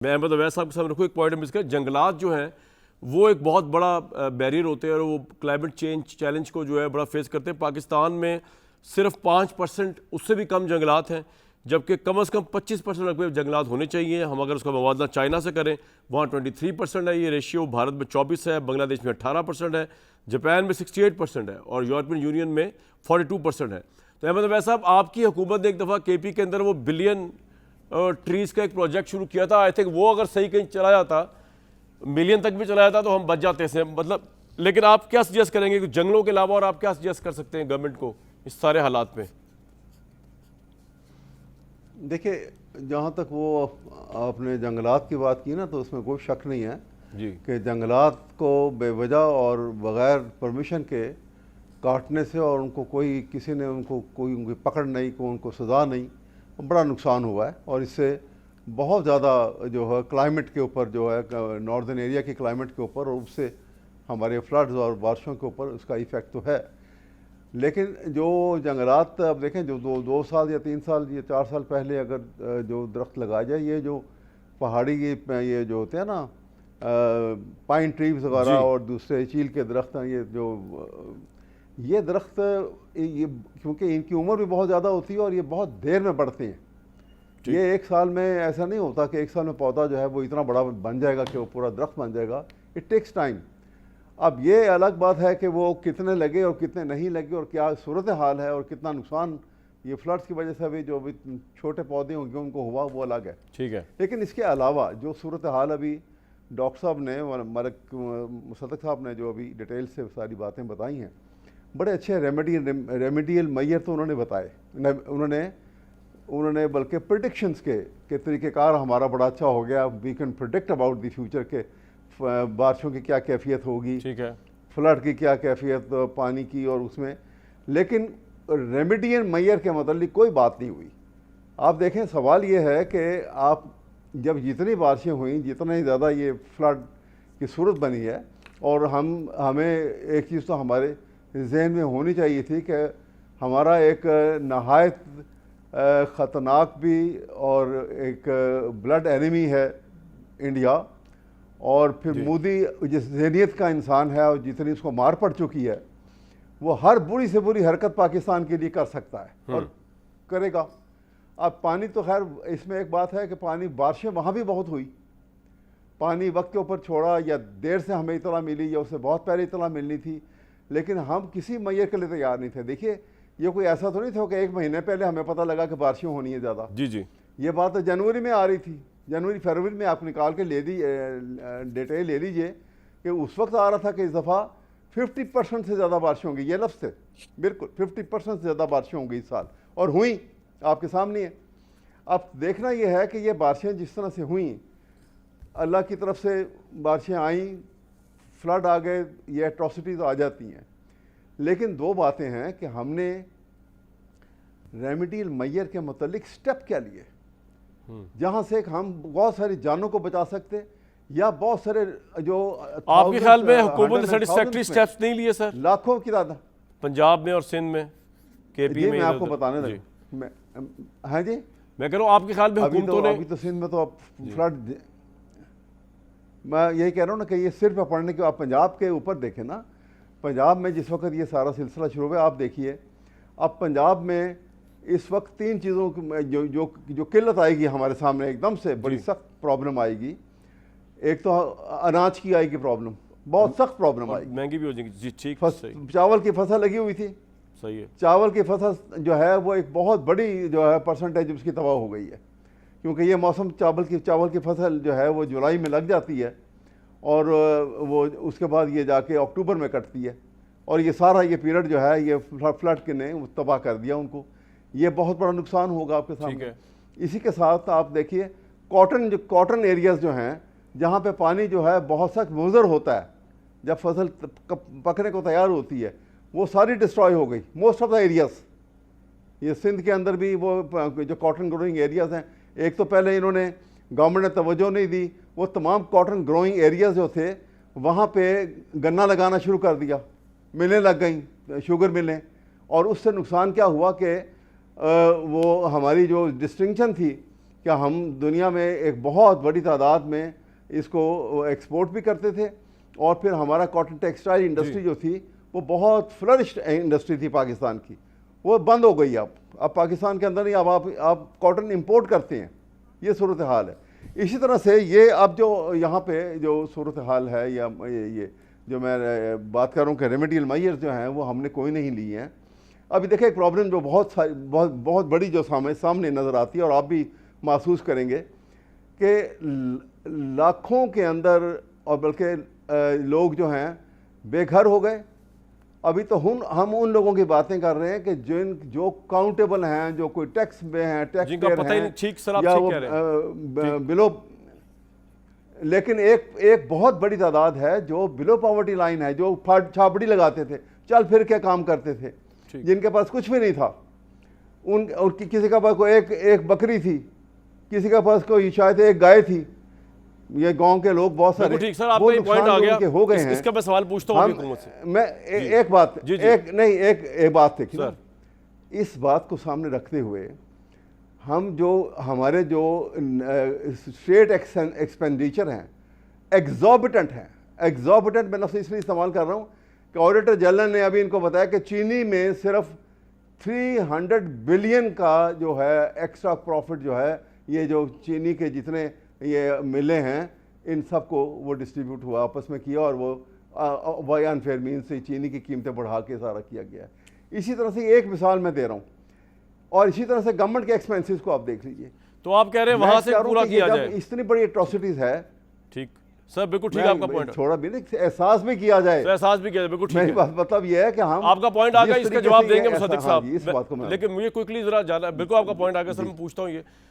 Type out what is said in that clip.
मैं अहमद अवैस साहब के सामने रखूँ एक पॉइंट मिस कर, जंगलात जो हैं वो एक बहुत बड़ा बैरियर होते हैं और वो क्लाइमेट चेंज चैलेंज को जो है बड़ा फेस करते हैं। पाकिस्तान में सिर्फ 5% उससे भी कम जंगलात हैं, जबकि कम से कम 25% रकबे जंगलात होने चाहिए। हम अगर उसका मुवाजना चाइना से करें, वहाँ 23% है ये रेशियो, भारत में 24 है, बांग्लादेश में 18% है, जापान में 68% है और यूरोपियन यूनियन में 42% है। तो अहमद अवैस साहब, आपकी हुकूमत ने एक दफ़ा KP के अंदर वो बिलियन ट्रीज़ का एक प्रोजेक्ट शुरू किया था। आई थिंक वो अगर सही कहीं चला जाता, मिलियन तक भी चला जाता, तो हम बच जाते से मतलब। लेकिन आप क्या सजेस्ट करेंगे कि जंगलों के अलावा और आप क्या सजेस्ट कर सकते हैं गवर्नमेंट को इस सारे हालात में? देखिए, जहाँ तक वो आपने जंगलात की बात की ना, तो उसमें कोई शक नहीं है जी कि जंगलात को बेवजह और बग़ैर परमिशन के काटने से और उनको कोई किसी ने उनको कोई उनकी पकड़ नहीं, कोई उनको सज़ा नहीं, बड़ा नुकसान हुआ है। और इससे बहुत ज़्यादा जो है क्लाइमेट के ऊपर जो है नॉर्दर्न एरिया के क्लाइमेट के ऊपर और उससे हमारे फ्लड्स और बारिशों के ऊपर उसका इफ़ेक्ट तो है। लेकिन जो जंगलात अब देखें, जो दो साल या 3 साल या 4 साल पहले अगर जो दरख्त लगाया जाए, ये जो पहाड़ी ये जो होते हैं ना पाइन ट्रीज वगैरह और दूसरे चील के दरख्त हैं, ये दरख्त ये क्योंकि इनकी उम्र भी बहुत ज़्यादा होती है और ये बहुत देर में बढ़ते हैं। ये एक साल में ऐसा नहीं होता कि एक साल में पौधा जो है वो इतना बड़ा बन जाएगा कि वो पूरा दरख्त बन जाएगा। It takes time. अब ये अलग बात है कि वो कितने लगे और कितने नहीं लगे और क्या सूरत हाल है और कितना नुकसान ये फ्लड्स की वजह से भी जो भी छोटे पौधे होंगे उनको हुआ, वो अलग है। ठीक है। लेकिन इसके अलावा जो सूरत हाल अभी डॉक्टर साहब ने, मुसद्दक साहब ने जो अभी डिटेल से सारी बातें बताई हैं, बड़े अच्छे रेमेडियल मैयर तो उन्होंने बताए। उन्होंने बल्कि प्रिडिक्शंस के तरीक़ेकार हमारा बड़ा अच्छा हो गया। We can predict about the future के बारिशों की क्या कैफियत होगी, ठीक है, फ्लड की क्या कैफियत पानी की और उसमें। लेकिन रेमेडियल मैयर के मतलब कोई बात नहीं हुई। आप देखें, सवाल ये है कि आप जब जितनी बारिशें हुई, जितने ज़्यादा ये फ्लड की सूरत बनी है, और हमें एक चीज़ तो हमारे जहन में होनी चाहिए थी कि हमारा एक नहायत ख़तरनाक भी और एक ब्लड एनिमी है इंडिया, और फिर मोदी जिस जहनीत का इंसान है और जितनी उसको मार पड़ चुकी है, वो हर बुरी से बुरी हरकत पाकिस्तान के लिए कर सकता है और करेगा। अब पानी तो खैर, इसमें एक बात है कि पानी बारिशें वहाँ भी बहुत हुई, पानी वक्त के ऊपर छोड़ा या देर से हमें इतला मिली या उससे बहुत पहले इतला मिलनी थी, लेकिन हम किसी मैयर के लिए तैयार नहीं थे। देखिए, ये कोई ऐसा तो नहीं था कि 1 महीने पहले हमें पता लगा कि बारिशें होनी है ज़्यादा। जी, ये बात तो जनवरी में आ रही थी। जनवरी फरवरी में आप निकाल के डिटेल ले लीजिए कि उस वक्त आ रहा था कि इस दफ़ा 50% से ज़्यादा बारिशें होंगी। ये लफ्ज़ थे, बिल्कुल 50% से ज़्यादा बारिशें होंगी इस साल, और हुई, आपके सामने है। अब देखना यह है कि ये बारिशें जिस तरह से हुई, अल्लाह की तरफ से बारिशें आईं, फ्लड आ गए, ये एट्रोसिटीज़ आ जाती हैं। लेकिन दो बातें हैं कि हमने रेमेडियल मैयर के मुतालिक स्टेप क्या लिए, जहां से हम बहुत सारी जानों को बचा सकते, या बहुत सारे जो आपके ख्याल में हुकूमत ने सैटिस्फैक्टरी स्टेप्स नहीं लिए सर? लाखों की तादाद पंजाब में और सिंध में, KP में। मैं आपको बताने लगा, हाँ जी, मैं कह रहा हूँ आपके ख्याल में हुकूमतों ने, अभी तो सिंध में तो अब फ्लड, मैं यही कह रहा हूँ ना कि ये सिर्फ पढ़ने के, आप पंजाब के ऊपर देखें ना, पंजाब में जिस वक्त ये सारा सिलसिला शुरू हुआ, आप देखिए अब पंजाब में इस वक्त 3 चीज़ों की जो किल्लत आएगी हमारे सामने, एकदम से बड़ी सख्त प्रॉब्लम आएगी। एक तो अनाज की आएगी प्रॉब्लम, बहुत सख्त प्रॉब्लम आएगी, महंगी भी हो जाएगी। जी ठीक, चावल की फसल लगी हुई थी, सही है, चावल की फसल जो है वो एक बहुत बड़ी जो है परसेंटेज उसकी तबाह हो गई है, क्योंकि ये मौसम चावल की फसल जो है वो जुलाई में लग जाती है और वो उसके बाद ये जाके अक्टूबर में कटती है, और ये सारा ये पीरियड जो है ये फ्लड के ने तबाह कर दिया उनको। ये बहुत बड़ा नुकसान होगा आपके सामने। इसी के साथ आप देखिए कॉटन एरियाज जो हैं, जहाँ पे पानी जो है बहुत सख्त मुज़र होता है जब फसल पकने को तैयार होती है, वो सारी डिस्ट्रॉय हो गई, मोस्ट ऑफ द एरियाज। ये सिंध के अंदर भी वो जो कॉटन ग्रोइंग एरियाज हैं, एक तो पहले इन्होंने गवर्नमेंट ने तवज्जो नहीं दी, वो तमाम कॉटन ग्रोइंग एरियाज जो थे वहाँ पे गन्ना लगाना शुरू कर दिया, मिलें लग गई, शुगर मिलें, और उससे नुकसान क्या हुआ कि वो हमारी जो डिस्टिंक्शन थी क्या हम दुनिया में एक बहुत बड़ी तादाद में इसको एक्सपोर्ट भी करते थे, और फिर हमारा कॉटन टेक्सटाइल इंडस्ट्री जो थी वो बहुत फ्लरिश्ड इंडस्ट्री थी पाकिस्तान की, वो बंद हो गई। अब पाकिस्तान के अंदर ही अब आप कॉटन इंपोर्ट करते हैं, ये सूरत हाल है। इसी तरह से ये अब जो यहाँ पे जो सूरत हाल है, या ये जो मैं बात कर रहा हूँ कि रेमेडियल मेजर्स जो हैं वो हमने कोई नहीं लिए हैं। अभी देखिए एक प्रॉब्लम जो बहुत बड़ी जो सामने नज़र आती है, और आप भी महसूस करेंगे कि लाखों के अंदर, और बल्कि लोग जो हैं बेघर हो गए। अभी तो हम उन लोगों की बातें कर रहे हैं कि जो काउंटेबल हैं, जो कोई टैक्स में हैं, टैक्स पेयर हैं, या वो बिलो, लेकिन एक बहुत बड़ी तादाद है जो बिलो पॉवर्टी लाइन है, जो छापड़ी लगाते थे, चल फिर के काम करते थे, जिनके पास कुछ भी नहीं था। किसी के पास कोई एक बकरी थी, किसी के पास कोई शायद एक गाय थी। ये गांव के लोग बहुत सारे, ठीक सर, आपका ये पॉइंट आ गया, हो गए हैं। इसका मैं सवाल पूछता हूं हुकूमत से। मैं एक बात, एक बात देखिए सर, इस बात को सामने रखते हुए हम जो हमारे जो स्टेट एक्सपेंडिचर हैं एग्जॉर्बिटेंट हैं। एग्जॉर्बिटेंट मैं लफ्ज़ इसलिए इस्तेमाल कर रहा हूँ कि ऑडिटर जनरल ने अभी इनको बताया कि चीनी में सिर्फ 300 बिलियन का जो है एक्स्ट्रा प्रॉफिट जो है, ये जो चीनी के जितने ये मिले हैं इन सबको वो डिस्ट्रीब्यूट हुआ, आपस में किया, और वो बाय अनफेयर मीन से चीनी की कीमतें बढ़ा के सारा किया गया है। इसी तरह से एक मिसाल मैं दे रहा हूँ, और इसी तरह से गवर्नमेंट के एक्सपेंसेस को आप देख लीजिए। तो आप कह रहे हैं वहां से पूरा किया जाए, इतनी बड़ी एट्रोसिटीज है। ठीक सर, बिल्कुल ठीक है आपका पॉइंट। थोड़ा भी नहीं, एहसास भी किया जाए, एहसास भी किया जाए, बिल्कुल ठीक है। मतलब ये है कि हम, आपका पॉइंट आ गया, इसका जवाब देंगे मुसद्दिक साहब। इस बात को लेकिन मुझे क्विकली जरा जाना, बिल्कुल आपका पॉइंट आ गया सर। मैं पूछता हूँ ये